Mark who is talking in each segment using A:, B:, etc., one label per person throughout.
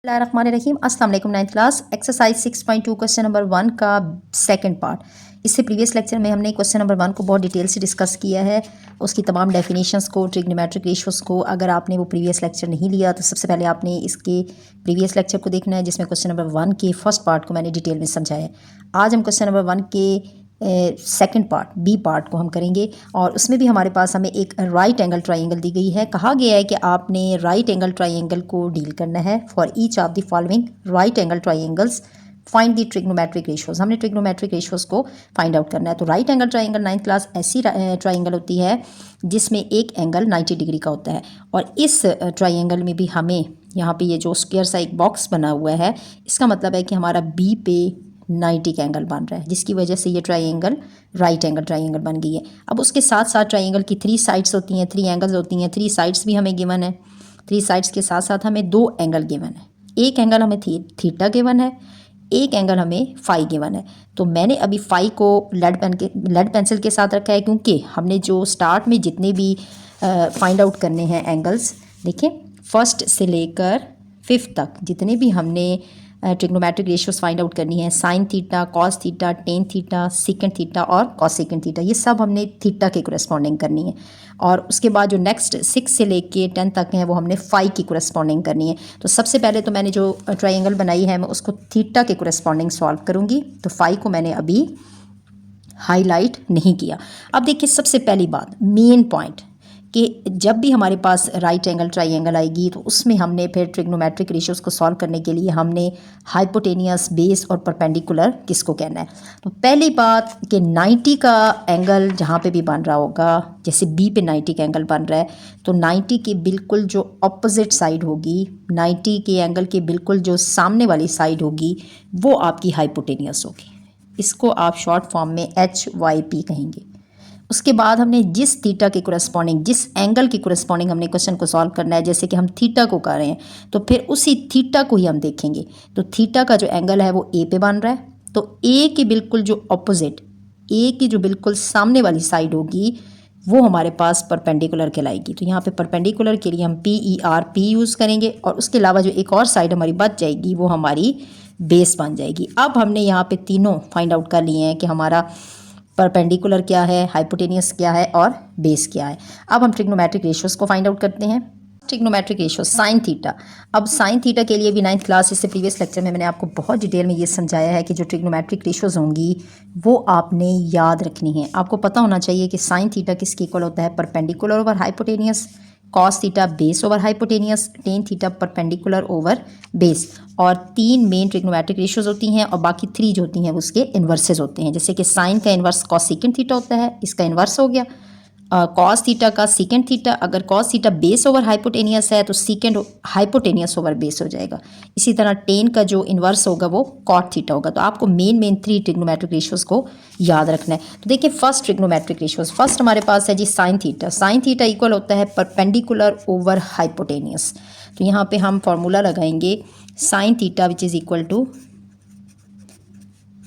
A: रहीम अस्सलाम वालेकुम। 9th class exercise 6.2 question number 1 का सेकंड पार्ट। इससे प्रीवियस लेक्चर में हमने क्वेश्चन नंबर 1 को बहुत डिटेल से डिस्कस किया है, उसकी तमाम डेफिनेशंस को, ट्रिग्नोमेट्रिक रेशियोज़ को। अगर आपने वो प्रीवियस लेक्चर नहीं लिया तो सबसे पहले आपने इसके प्रीवियस लेक्चर को देखना है, जिसमें क्वेश्चन नंबर 1 के फर्स्ट पार्ट को मैंने डिटेल में समझाया है। आज हम क्वेश्चन नंबर 1 के सेकंड पार्ट बी पार्ट को हम करेंगे, और उसमें भी हमारे पास हमें एक राइट एंगल ट्राइंगल दी गई है। कहा गया है कि आपने राइट एंगल ट्राइंगल को डील करना है। For each of the following right angle triangles find the trigonometric ratios. हमने ट्रिग्नोमेट्रिक रेशियोज को फाइंड आउट करना है। तो right angle triangle 9th class ऐसी ट्राइंगल होती है जिसमें एक एंगल 90 डिग्री का होता है, और इस ट्राइंगल में भी हमें यहाँ पे ये जो स्क्वायर सा एक बॉक्स बना हुआ है, इसका मतलब है कि हमारा बी पे 90 का एंगल बन रहा है, जिसकी वजह से ये ट्राइंगल राइट एंगल ट्राइंगल बन गई है। अब उसके साथ साथ ट्राइंगल की 3 साइड्स होती हैं, 3 एंगल्स होती हैं। 3 साइड्स भी हमें गिवन है। 3 साइड्स के साथ साथ हमें 2 एंगल गिवन है। एक एंगल हमें थीटा गिवन है, एक एंगल हमें फाई गिवन है। तो मैंने अभी फाई को लेड पेंसिल के साथ रखा है, क्योंकि हमने जो स्टार्ट में जितने भी फाइंड आउट करने हैं एंगल्स, देखें फर्स्ट से लेकर 5th तक जितने भी हमने ट्रिग्नोमेट्रिक रेशियोज फाइंड आउट करनी है, sine theta, cos theta, tan theta, secant theta और कॉस सीकेंड थीटा, ये सब हमने थीटा के कोरेस्पॉन्डिंग करनी है। और उसके बाद जो नेक्स्ट 6 से लेके 10 तक हैं वो हमने फाई की कोरेस्पॉन्डिंग करनी है। तो सबसे पहले तो मैंने जो ट्राइंगल बनाई है मैं उसको थीटा के कोरेस्पॉन्डिंग सॉल्व करूँगी। तो फाई को मैंने अभी हाईलाइट नहीं किया। अब देखिए सबसे पहली बात, मेन पॉइंट, कि जब भी हमारे पास राइट एंगल ट्राइंगल आएगी तो उसमें हमने फिर ट्रिग्नोमेट्रिक रेशियोज़ को सॉल्व करने के लिए हमने हाइपोटेनियस, बेस और परपेंडिकुलर किसको कहना है। तो पहली बात कि 90 का एंगल जहाँ पे भी बन रहा होगा, जैसे बी पे 90 का एंगल बन रहा है, तो 90 के बिल्कुल जो अपोजिट साइड होगी, 90 के एंगल के बिल्कुल जो सामने वाली साइड होगी, वो आपकी हाइपोटेनियस होगी। इसको आप शॉर्ट फॉर्म में HYP कहेंगे। उसके बाद हमने जिस थीटा के कोरेस्पॉन्डिंग, जिस एंगल के कोरेस्पॉन्डिंग हमने क्वेश्चन को सॉल्व करना है, जैसे कि हम थीटा को कर रहे हैं, तो फिर उसी थीटा को ही हम देखेंगे। तो थीटा का जो एंगल है वो ए पे बन रहा है, तो ए के बिल्कुल जो अपोजिट, ए की जो बिल्कुल सामने वाली साइड होगी, वो हमारे पास परपेंडिकुलर कहलाएगी। तो यहाँ पे परपेंडिकुलर के लिए हम PERP यूज़ करेंगे, और उसके अलावा जो एक और साइड हमारी बच जाएगी वो हमारी बेस बन जाएगी। अब हमने यहाँ पे तीनों फाइंड आउट कर लिए हैं कि हमारा परपेंडिकुलर क्या है, हाइपोटेनियस क्या है और बेस क्या है। अब हम ट्रिग्नोमेट्रिक रेशियोज़ को फाइंड आउट करते हैं। Trigonometric ratio sine theta. अब साइन थीटा के लिए भी 9th क्लास, इससे प्रीवियस लेक्चर में मैंने आपको बहुत डिटेल में ये समझाया है कि जो ट्रिग्नोमेट्रिक रेशियोज़ होंगी वो आपने याद रखनी है। आपको पता होना चाहिए कि साइन थीटा किसके इक्वल होता है, perpendicular over hypotenuse, cos theta base over hypotenuse, tan theta perpendicular over base. और 3 मेन ट्रिग्नोमेट्रिक रेशियोज होती हैं, और बाकी 3 जो होती हैं उसके इन्वर्सेस होते हैं। जैसे कि साइन का इन्वर्स कॉस सीकेंड थीटा होता है, इसका इन्वर्स हो गया कॉस थीटा का सीकेंड थीटा। अगर cos theta base over hypotenuse है तो सीकेंड हाइपोटेनियस ओवर बेस हो जाएगा। इसी तरह टेन का जो इन्वर्स होगा वो कॉट थीटा होगा। तो आपको मेन 3 ट्रिग्नोमेट्रिक रेशियोज़ को याद रखना है। तो देखिए फर्स्ट ट्रिग्नोमेट्रिक रेशियोज़, फर्स्ट हमारे पास है g sine theta. Sine theta equal होता है परपेंडिकुलर ओवर हाइपोटेनियस। तो यहाँ पे हम फॉर्मूला लगाएंगे sine theta which is equal to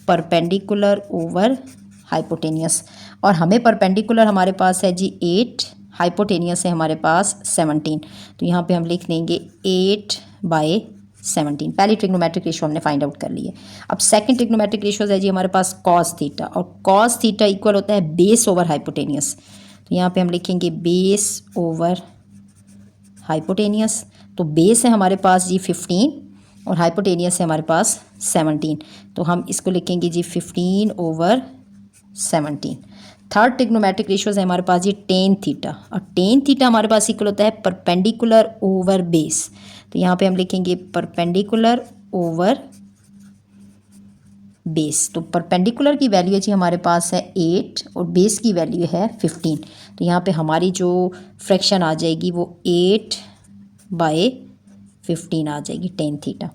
A: perpendicular over hypotenuse. और हमें परपेंडिकुलर हमारे पास है जी 8, हाइपोटेनियस है हमारे पास 17। तो यहाँ पे हम लिख देंगे 8/17। पहली ट्रिग्नोमेट्रिक रेशियो हमने फाइंड आउट कर ली है। अब सेकंड ट्रिग्नोमेट्रिक रेशियो है जी हमारे पास कॉस थीटा, और कॉस थीटा इक्वल होता है बेस ओवर हाइपोटेनियस। तो यहाँ पे हम लिखेंगे बेस ओवर हाइपोटेनियस। तो बेस है हमारे पास जी 15 और हाइपोटेनियस है हमारे पास 17। तो हम इसको लिखेंगे जी 15/17। थर्ड ट्रिग्नोमेट्रिक रेशियोज है हमारे पास जी टेन थीटा, और टेन थीटा हमारे पास इक्वल होता है परपेंडिकुलर ओवर बेस। तो यहाँ पे हम लिखेंगे परपेंडिकुलर ओवर बेस। तो परपेंडिकुलर की वैल्यू जी हमारे पास है 8 और बेस की वैल्यू है 15। तो यहाँ पे हमारी जो फ्रैक्शन आ जाएगी वो 8/15 आ जाएगी tan theta.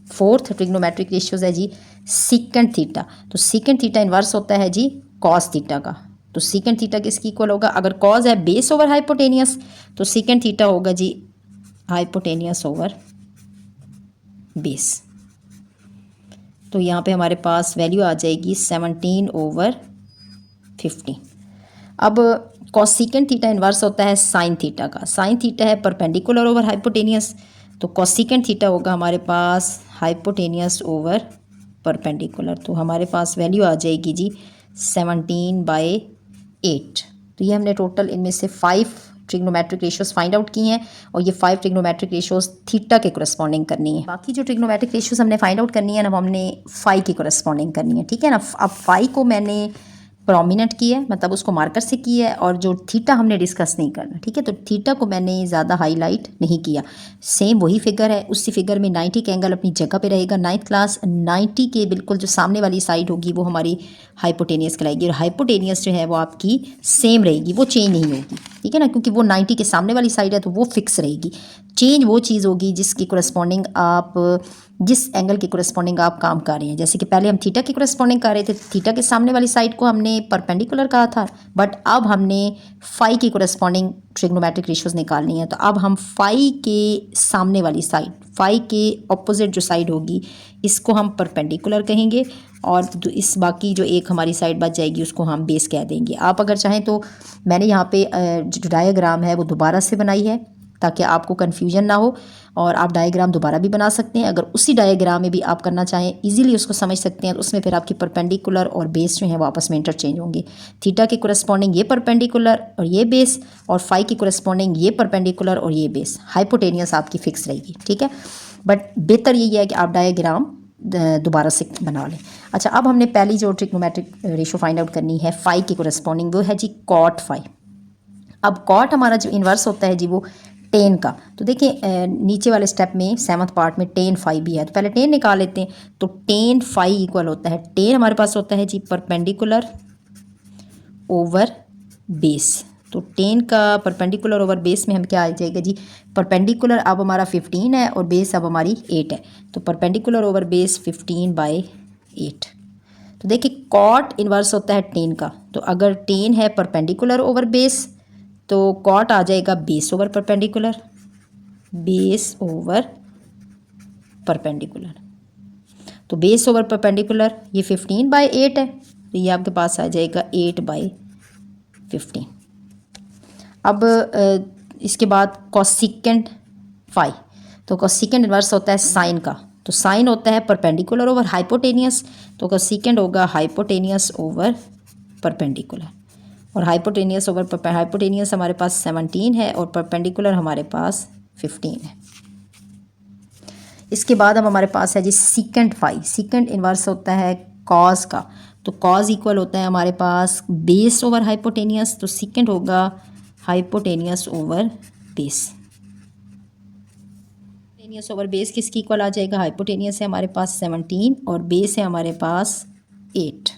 A: Fourth trigonometric ratios है जी सीकेंड थीटा। तो सीकेंड थीटा इन्वर्स होता है जी कॉस थीटा का। तो सीकेंड थीटा किसकी इक्वल होगा, अगर कॉस है बेस ओवर हाइपोटेनियस तो सीकेंड थीटा होगा जी हाइपोटेनियस ओवर बेस। तो यहाँ पे हमारे पास वैल्यू आ जाएगी 17/15। अब कॉस सीकेंड थीटा इन्वर्स होता है साइन थीटा का। साइन थीटा है परपेंडिकुलर ओवर हाइपोटेनियस, तो कोसेकेंट थीटा होगा हमारे पास हाइपोटेनियस ओवर परपेंडिकुलर। तो हमारे पास वैल्यू आ जाएगी जी 17/8। तो ये हमने टोटल इनमें से 5 ट्रिग्नोमेट्रिक रेशियोज फाइंड आउट की हैं और ये 5 ट्रिग्नोमेट्रिक रेशियोज थीटा के कोरस्पॉन्डिंग करनी है। बाकी जो ट्रिग्नोमेट्रिक रेशियोज हमने फाइंड आउट करनी है ना, वो हमने फाई की कोरस्पॉन्डिंग करनी है, ठीक है ना। अब फाई को मैंने प्रोमिनेंट की है, मतलब उसको मार्कर से की है, और जो थीटा हमने डिस्कस नहीं करना, ठीक है। तो थीटा को मैंने ज़्यादा हाईलाइट नहीं किया। सेम वही फिगर है, उसी फिगर में 90 का एंगल अपनी जगह पे रहेगा। 9th क्लास 90 के बिल्कुल जो सामने वाली साइड होगी वो हमारी हाइपोटेनियस कहलाएगी, और हाइपोटेनियस जो है वो आपकी सेम रहेगी, वो चेंज नहीं होगी, ठीक है ना, क्योंकि वो 90 के सामने वाली साइड है तो वो फिक्स रहेगी। चेंज वो चीज़ होगी जिसकी कोरस्पॉन्डिंग आप, जिस एंगल के कोरस्पॉन्डिंग आप काम कर रहे हैं। जैसे कि पहले हम थीटा की कोरस्पॉन्डिंग कर रहे थे, थीटा के सामने वाली साइड को हमने परपेंडिकुलर कहा था, बट अब हमने फाई की कोरस्पॉन्डिंग ट्रिग्नोमेट्रिक रेशियोज निकालनी है। तो अब हम फाई के सामने वाली साइड, फाई के ऑपोजिट जो साइड होगी, इसको हम परपेंडिकुलर कहेंगे, और इस बाकी जो एक हमारी साइड बच जाएगी उसको हम बेस कह देंगे। आप अगर चाहें तो मैंने यहाँ पे जो डायग्राम है वो दोबारा से बनाई है ताकि आपको कन्फ्यूजन ना हो, और आप डायग्राम दोबारा भी बना सकते हैं। अगर उसी डायग्राम में भी आप करना चाहें, इजीली उसको समझ सकते हैं, तो उसमें फिर आपकी परपेंडिकुलर और बेस जो है वो आपस में इंटरचेंज होंगे। थीटा के कोरस्पॉन्डिंग ये परपेंडिकुलर और ये बेस, और फाई की कोरस्पॉन्डिंग ये परपेंडिकुलर और ये बेस। हाइपोटेनियस आपकी फिक्स रहेगी, ठीक है। बट बेहतर यही है कि आप डायग्राम दोबारा से बना लें। अच्छा, अब हमने पहली जो ट्रिग्नोमेट्रिक रेशियो फाइंड आउट करनी है फाई की कोरस्पॉन्डिंग, वो है जी कॉट फाई। अब कॉट हमारा जो इन्वर्स होता है जी वो टेन का। तो देखिए नीचे वाले स्टेप में 7th पार्ट में टेन फाई भी है, तो पहले टेन निकाल लेते हैं। तो टेन फाई इक्वल होता है, टेन हमारे पास होता है जी परपेंडिकुलर ओवर बेस। तो टेन का परपेंडिकुलर ओवर बेस में हम क्या आ जाएगा जी, परपेंडिकुलर अब हमारा 15 है और बेस अब हमारी 8 है, तो परपेंडिकुलर ओवर बेस 15/8। तो देखिए कॉट इन्वर्स होता है टेन का, तो अगर टेन है परपेंडिकुलर ओवर बेस तो कॉट आ जाएगा base over perpendicular, base over perpendicular. तो बेस ओवर परपेंडिकुलर ये 15/8 है, तो ये आपके पास आ जाएगा 8/15। अब इसके बाद कोसेकेंट फाई। तो कोसेकेंट इन्वर्स होता है साइन का, तो साइन होता है परपेंडिकुलर ओवर हाइपोटेनियस, तो कोसेकेंट होगा हाइपोटेनियस ओवर परपेंडिकुलर। और हाइपोटेनियस ओवर हाइपोटेनियस हमारे पास 17 है और परपेंडिकुलर हमारे पास 15 है। इसके बाद अब हमारे पास है जी सीकेंट फाई। सीकेंट इन्वर्स होता है कॉज का, तो कॉज इक्वल होता है हमारे पास बेस ओवर हाइपोटेनियस, तो सीकेंट होगा hypotenuse over base. Hypotenuse over base किसकी इक्वल आ जाएगा, हाइपोटेनियस है हमारे पास 17 और बेस है हमारे पास 8।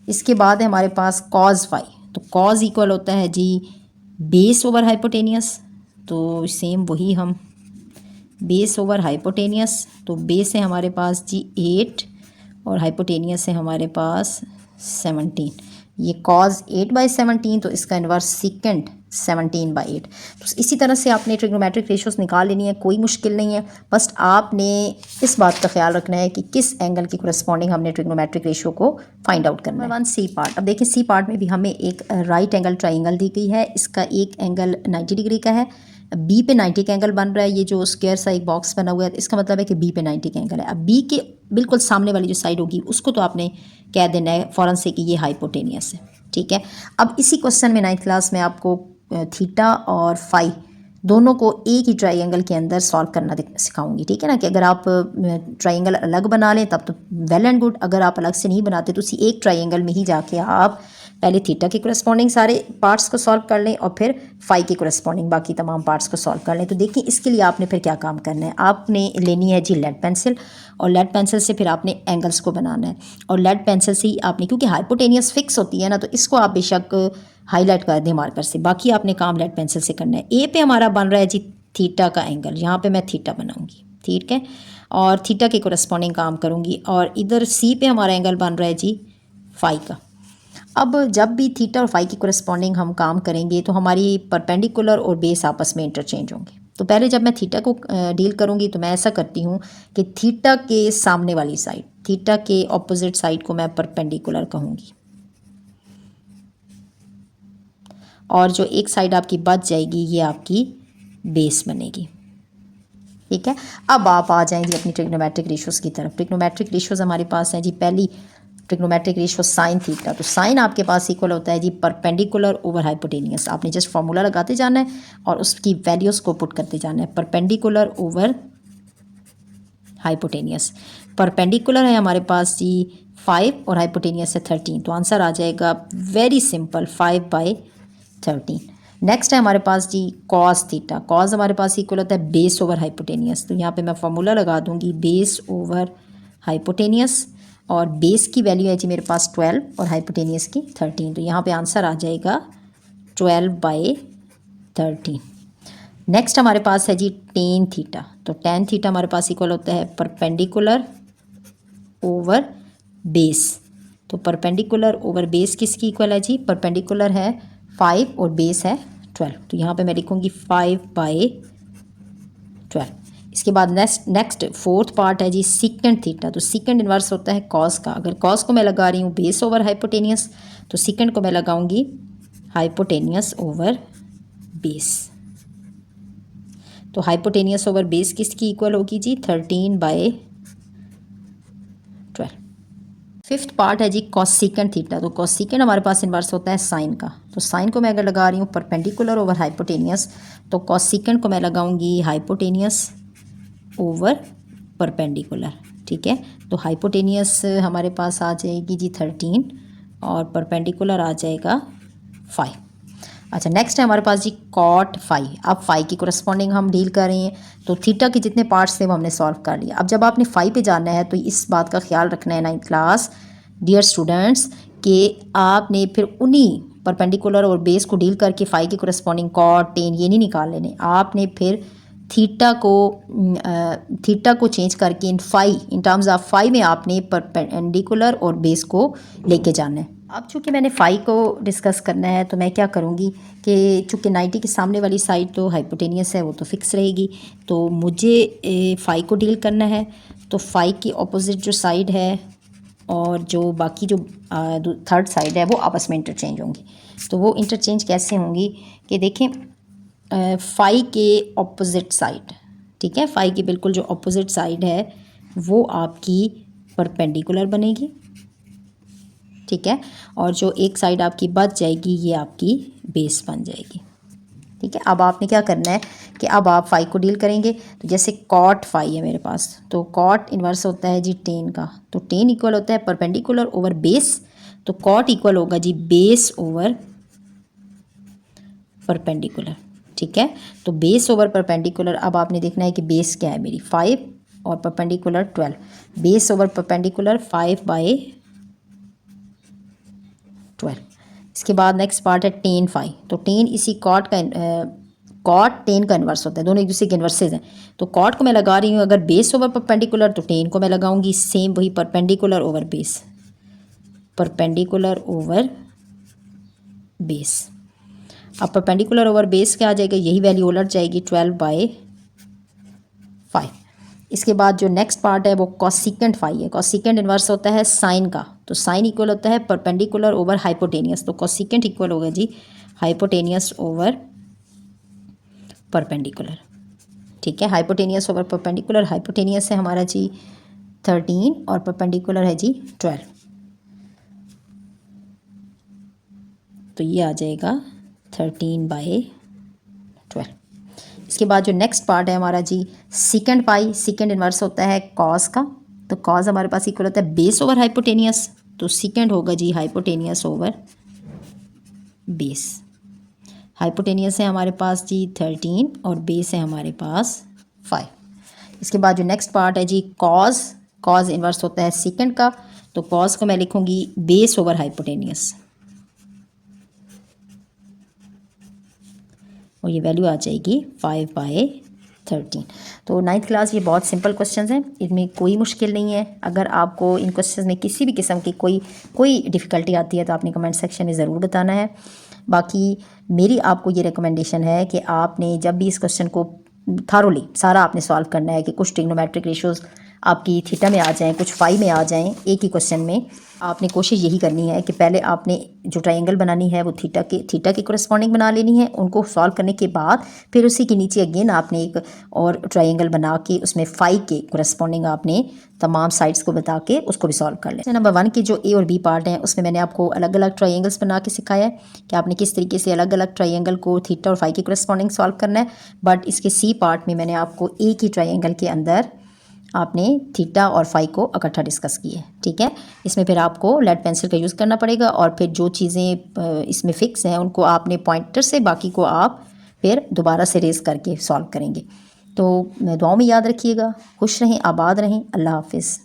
A: इसके बाद है हमारे पास कॉज फाई, तो कॉज इक्वल होता है जी बेस ओवर हाइपोटेनियस, तो सेम वही हम बेस ओवर हाइपोटेनियस, तो बेस है हमारे पास जी 8 और हाइपोटेनियस है हमारे पास 17। ये कॉज 8/17, तो इसका इन्वर्स सीकेंट 17/8। तो इसी तरह से आपने ट्रिग्नोमेट्रिक रेशियोज निकाल लेनी है, कोई मुश्किल नहीं है। बस आपने इस बात का ख्याल रखना है कि किस एंगल की कोरस्पॉन्डिंग हमने ट्रिग्नोमेट्रिक रेशियो को फाइंड आउट करना है। 1 सी पार्ट। अब देखिए सी पार्ट में भी हमें एक राइट एंगल ट्राइंगल दी गई है, इसका एक एंगल 90 डिग्री का है, बी पे 90 का एंगल बन रहा है। ये जो स्क्वायर सा एक बॉक्स बना हुआ है, इसका मतलब है कि बी पे 90 का एंगल है। अब बी के बिल्कुल सामने वाली जो साइड होगी उसको तो आपने कह देना है फ़ौरन से कि ये हाइपोटेनियस है, ठीक है। अब इसी क्वेश्चन में 9th क्लास में आपको थीटा और फाई दोनों को एक ही ट्राइंगल के अंदर सॉल्व करना सिखाऊंगी, ठीक है ना। कि अगर आप ट्राइंगल अलग बना लें तब तो वेल एंड गुड, अगर आप अलग से नहीं बनाते तो उसी एक ट्राइंगल में ही जाके आप पहले थीटा के कोरस्पॉन्डिंग सारे पार्ट्स को सॉल्व कर लें और फिर फाई के कोरस्पॉन्डिंग बाकी तमाम पार्ट्स को सॉल्व कर लें। तो देखिए इसके लिए आपने फिर क्या काम करना है, आपने लेनी है जी लेड पेंसिल, और लेड पेंसिल से फिर आपने एंगल्स को बनाना है, और लेड पेंसिल से ही आपने, क्योंकि हाइपोटेनियस फिक्स होती है ना, तो इसको आप बेशक हाईलाइट कर दें मार्कर से, बाकी आपने काम लेड पेंसिल से करना है। ए पे हमारा बन रहा है जी थीटा का एंगल, यहाँ पे मैं थीटा बनाऊंगी, ठीक है, और थीटा के कोरस्पॉन्डिंग काम करूंगी, और इधर सी पे हमारा एंगल बन रहा है जी फाई का। अब जब भी थीटा और फाई की कोरस्पॉन्डिंग हम काम करेंगे तो हमारी परपेंडिकुलर और बेस आपस में इंटरचेंज होंगे। तो पहले जब मैं थीटा को डील करूंगी तो मैं ऐसा करती हूँ कि थीटा के सामने वाली साइड, थीटा के ऑपोजिट साइड को मैं परपेंडिकुलर कहूँगी, और जो एक साइड आपकी बच जाएगी ये आपकी बेस बनेगी। ठीक है। अब आप आ जाएंगे अपनी ट्रिग्नोमेट्रिक रेशियोज़ की तरफ। ट्रिग्नोमेट्रिक रेशियोज़ हमारे पास हैं जी। पहली ट्रिग्नोमेट्रिक रेशियो साइन थीटा, तो साइन आपके पास इक्वल होता है जी परपेंडिकुलर ओवर हाइपोटेनियस। आपने जस्ट फार्मूला लगाते जाना है और उसकी वैल्यूज़ को पुट करते जाना है। परपेंडिकुलर ओवर हाइपोटेनियस, परपेंडिकुलर है हमारे पास जी 5 और हाइपोटेनियस है 13, तो आंसर आ जाएगा वेरी सिंपल 5/13। नेक्स्ट है हमारे पास जी कॉस थीटा। कॉस हमारे पास इक्वल होता है बेस ओवर हाइपोटेनियस, तो यहाँ पे मैं फार्मूला लगा दूंगी बेस ओवर हाइपोटेनियस, और बेस की वैल्यू है जी मेरे पास 12 और हाइपोटेनियस की 13, तो यहाँ पे आंसर आ जाएगा 12/13। नेक्स्ट हमारे पास है जी टेन थीटा, तो टेन थीटा हमारे पास इक्वल होता है परपेंडिकुलर ओवर बेस, तो परपेंडिकुलर ओवर बेस किसकी इक्वल है जी, परपेंडिकुलर है 5 और बेस है 12, तो यहाँ पे मैं लिखूँगी 5/12। इसके बाद नेक्स्ट फोर्थ पार्ट है जी सीकेंड थीटा, तो सीकेंड इन्वर्स होता है कॉस का। अगर कॉस को मैं लगा रही हूँ बेस ओवर हाइपोटेनियस, तो सीकेंड को मैं लगाऊंगी हाइपोटेनियस ओवर बेस, तो हाइपोटेनियस ओवर बेस किसकी इक्वल होगी जी 13/12। फिफ्थ पार्ट है जी कॉसेकेंड थीटा, तो कॉसेकेंड हमारे पास इन्वर्स होता है साइन का, तो साइन को मैं अगर लगा रही हूँ परपेंडिकुलर ओवर हाइपोटेनियस, तो कॉसेकेंड को मैं लगाऊंगी हाइपोटेनियस ओवर परपेंडिकुलर। ठीक है, तो हाइपोटेनियस हमारे पास आ जाएगी जी 13 और परपेंडिकुलर आ जाएगा 5। अच्छा, नेक्स्ट है हमारे पास जी कॉट फाई। अब फाई की कोरस्पॉन्डिंग हम डील कर रहे हैं, तो थीटा के जितने पार्ट्स थे वो हमने सॉल्व कर लिया। अब जब आपने फाई पे जाना है तो इस बात का ख्याल रखना है 9th क्लास डियर स्टूडेंट्स कि आपने फिर उन्हीं परपेंडिकुलर और बेस को डील करके फाई की कोरस्पॉन्डिंग कॉट टेन ये नहीं निकाल लेने, आपने फिर थीटा को चेंज करके इन टर्म्स ऑफ फाई में आपने परपेंडिकुलर और बेस को लेके जाना है। अब चूँकि मैंने फाई को डिस्कस करना है, तो मैं क्या करूँगी कि चूँकि 90 के सामने वाली साइड तो हाइपोटेनियस है, वो तो फिक्स रहेगी, तो मुझे फाई को डील करना है। तो फाई की ऑपोजिट जो साइड है और जो बाकी जो थर्ड साइड है वो आपस में इंटरचेंज होंगी। तो वो इंटरचेंज कैसे होंगी कि देखें, फाई के ऑपोजिट साइड, ठीक है, फाई की बिल्कुल जो ऑपोजिट साइड है वो आपकी परपेंडिकुलर बनेगी। ठीक है, और जो एक साइड आपकी बच जाएगी ये आपकी बेस बन जाएगी। ठीक है, अब आपने क्या करना है कि अब आप फाई को डील करेंगे, तो जैसे कॉट फाई है मेरे पास, तो कॉट इन्वर्स होता है जी टेन का, तो टेन इक्वल होता है परपेंडिकुलर ओवर बेस, तो कॉट इक्वल होगा जी बेस ओवर परपेंडिकुलर। ठीक है, तो बेस ओवर परपेंडिकुलर, अब आपने देखना है कि बेस क्या है मेरी 5 और परपेंडिकुलर 12, बेस ओवर परपेंडिकुलर 5/12। इसके बाद नेक्स्ट पार्ट है टेन फाई, तो टेन इसी कॉट टेन का इन्वर्स होता है, दोनों एक दूसरे के इन्वर्सेज हैं। तो कॉट को मैं लगा रही हूँ अगर बेस ओवर परपेंडिकुलर, तो टेन को मैं लगाऊंगी सेम वही perpendicular over base, perpendicular over base. अब परपेंडिकुलर ओवर बेस क्या आ जाएगा, यही वैल्यू उलट जाएगी 12/5। इसके बाद जो नेक्स्ट पार्ट है वो कॉसेकेंड फाई है। कॉसेकेंड इन्वर्स होता है साइन का, तो साइन इक्वल होता है परपेंडिकुलर ओवर हाइपोटेनियस, तो कॉसेकेंड इक्वल होगा जी हाइपोटेनियस ओवर परपेंडिकुलर। ठीक है, हाइपोटेनियस ओवर परपेंडिकुलर, हाइपोटेनियस है हमारा जी 13 और परपेंडिकुलर है जी 12, तो ये आ जाएगा 13/12। इसके बाद जो नेक्स्ट पार्ट है हमारा जी सेकेंड पाई, सेकेंड इन्वर्स होता है कॉस का, तो कॉस हमारे पास इक्वल होता है बेस ओवर हाइपोटेनियस, तो सेकेंड होगा जी हाइपोटेनियस ओवर बेस। हाइपोटेनियस है हमारे पास जी 13 और बेस है हमारे पास 5। इसके बाद जो नेक्स्ट पार्ट है जी कॉस, कॉस इन्वर्स होता है सेकेंड का, तो कॉस को मैं लिखूँगी बेस ओवर हाइपोटेनियस, और ये वैल्यू आ जाएगी 5/13। तो 9th क्लास ये बहुत सिंपल क्वेश्चंस हैं, इनमें कोई मुश्किल नहीं है। अगर आपको इन क्वेश्चंस में किसी भी किस्म की कोई डिफ़िकल्टी आती है तो आपने कमेंट सेक्शन में ज़रूर बताना है। बाकी मेरी आपको ये रिकमेंडेशन है कि आपने जब भी इस क्वेश्चन को थारोली सारा आपने सॉल्व करना है कि कुछ ट्रिग्नोमेट्रिक रेशियोज़ आपकी थीटा में आ जाएं, कुछ फाई में आ जाएं एक ही क्वेश्चन में, आपने कोशिश यही करनी है कि पहले आपने जो ट्रायंगल बनानी है वो थीटा के कोरेस्पॉन्डिंग बना लेनी है। उनको सॉल्व करने के बाद फिर उसी के नीचे अगेन आपने एक और ट्रायंगल बना के उसमें फाई के कोरेस्पॉन्डिंग आपने तमाम साइड्स को बता के उसको भी सॉल्व कर लें। नंबर 1 के जो ए और बी पार्ट हैं उसमें मैंने आपको अलग अलग ट्रायंगल्स बना के सिखाया है कि आपने किस तरीके से अलग अलग ट्रायंगल को थीटा और फाई के कोरेस्पॉन्डिंग सॉल्व करना है। बट इसके सी पार्ट में मैंने आपको एक ही ट्रायंगल के अंदर आपने थीटा और फाई को इकट्ठा डिस्कस किया है, ठीक है। इसमें फिर आपको लेड पेंसिल का यूज़ करना पड़ेगा और फिर जो चीज़ें इसमें फ़िक्स हैं उनको आपने पॉइंटर से, बाकी को आप फिर दोबारा से रेस करके सॉल्व करेंगे। तो दुआओं में याद रखिएगा। खुश रहें, आबाद रहें। अल्लाह हाफिज़।